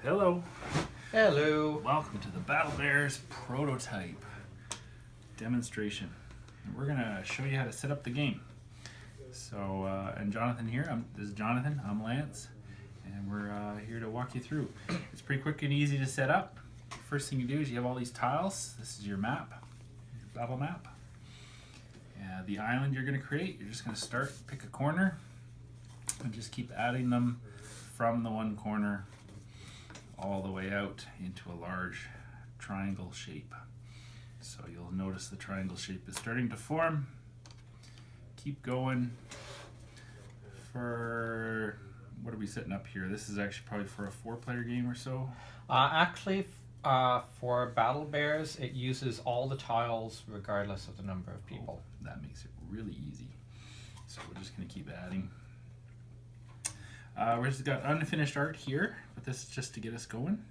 Hello. Hello. Welcome to the Battle Bears prototype demonstration. And we're gonna show you how to set up the game. So, and Jonathan here. This is Jonathan. I'm Lance, and we're here to walk you through. It's pretty quick and easy to set up. First thing you do is you have all these tiles. This is your map, your battle map. The island you're gonna create. You're just gonna start, pick a corner, and just keep adding them from the one corner all the way out into a large triangle shape. So you'll notice the triangle shape is starting to form. Keep going for, what are we setting up here? This is actually probably for a 4-player game or so. For Battle Bears, it uses all the tiles regardless of the number of people. Oh, that makes it really easy. So we're just gonna keep adding. We've just got unfinished art here, but this is just to get us going.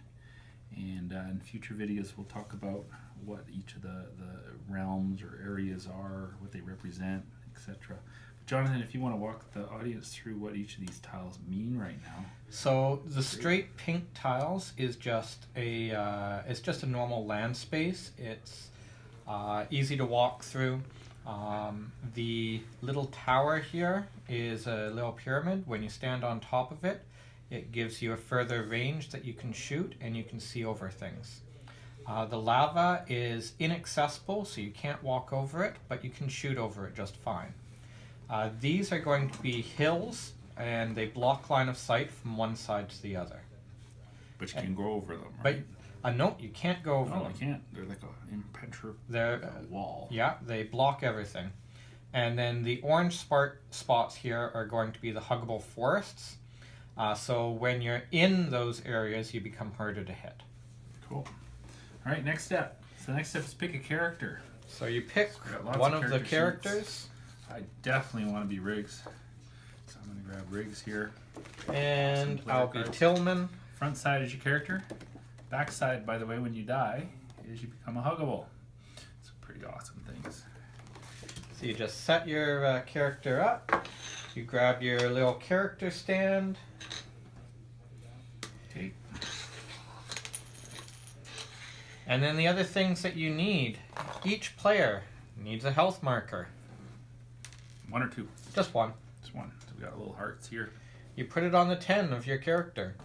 And in future videos, we'll talk about what each of the realms or areas are, what they represent, etc. Jonathan, if you want to walk the audience through what each of these tiles mean right now. So the straight pink tiles is just it's just a normal land space. It's easy to walk through. The little tower here is a little pyramid. When you stand on top of it, it gives you a further range that you can shoot and you can see over things. The lava is inaccessible, so you can't walk over it, but you can shoot over it just fine. These are going to be hills, and they block line of sight from one side to the other. But you can go over them, right? But no, you can't go over them. No, you can't. They're like an impenetrable wall. Yeah, they block everything. And then the orange spots here are going to be the huggable forests. So when you're in those areas, you become harder to hit. Cool. All right, next step. So the next step is pick a character. So you pick one of the characters. I definitely want to be Riggs. So I'm going to grab Riggs here. And I'll be Tillman. Front side is your character. Back side, by the way, when you die, is you become a huggable. It's pretty awesome things. So you just set your character up. You grab your little character stand. Okay. And then the other things that you need. Each player needs a health marker. 1 or 2? Just one. Just one. So we got little hearts here. You put it on the 10 of your character.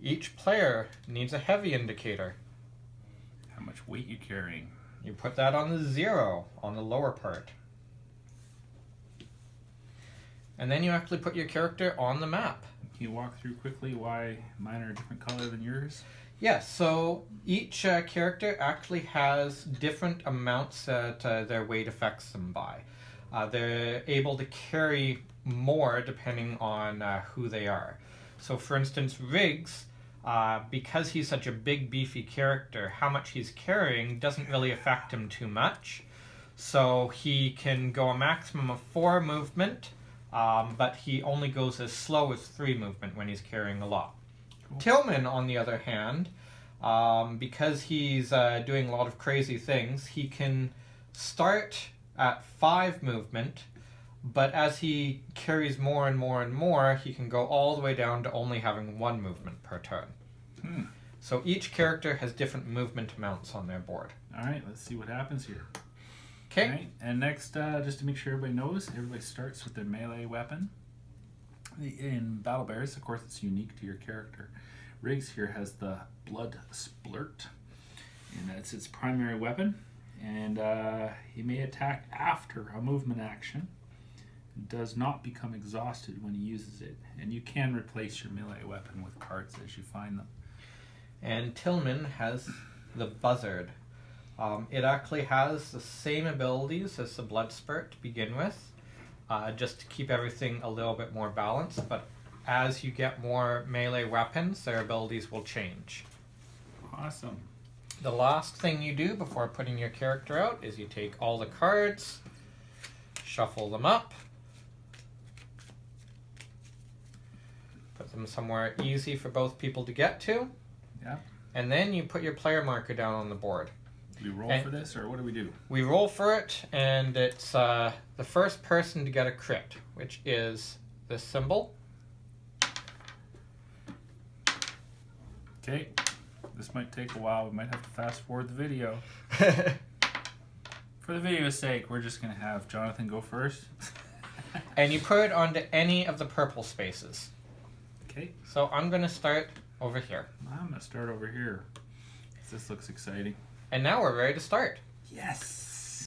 Each player needs a heavy indicator. How much weight you carrying? You put that on the 0 on the lower part. And then you actually put your character on the map. Can you walk through quickly why mine are a different color than yours? Yes, so each character actually has different amounts that their weight affects them by. They're able to carry more depending on who they are. So for instance, Riggs, because he's such a big beefy character, how much he's carrying doesn't really affect him too much. So he can go a maximum of 4 movement, but he only goes as slow as 3 movement when he's carrying a lot. Cool. Tillman, on the other hand, because he's doing a lot of crazy things, he can start at 5 movement, but as he carries more and more and more, he can go all the way down to only having 1 movement per turn. So each character has different movement amounts on their board. All right, let's see what happens here. Okay. Right, and next, just to make sure everybody knows, everybody starts with their melee weapon. In Battle Bears, of course, it's unique to your character. Riggs here has the Blood Splurt, and that's its primary weapon. And he may attack after a movement action. Does not become exhausted when he uses it. And you can replace your melee weapon with cards as you find them. And Tillman has the Buzzard. It actually has the same abilities as the Blood Spurt to begin with, just to keep everything a little bit more balanced, but as you get more melee weapons, their abilities will change. Awesome. The last thing you do before putting your character out is you take all the cards, shuffle them up, put them somewhere easy for both people to get to, and then you put your player marker down on the board. Do we roll for this, or what do we do? We roll for it, and it's the first person to get a crit, which is this symbol. Okay, this might take a while. We might have to fast forward the video. For the video's sake, we're just going to have Jonathan go first. And you put it onto any of the purple spaces. Okay. So I'm going to start over here. I'm going to start over here. This looks exciting. And now we're ready to start. Yes!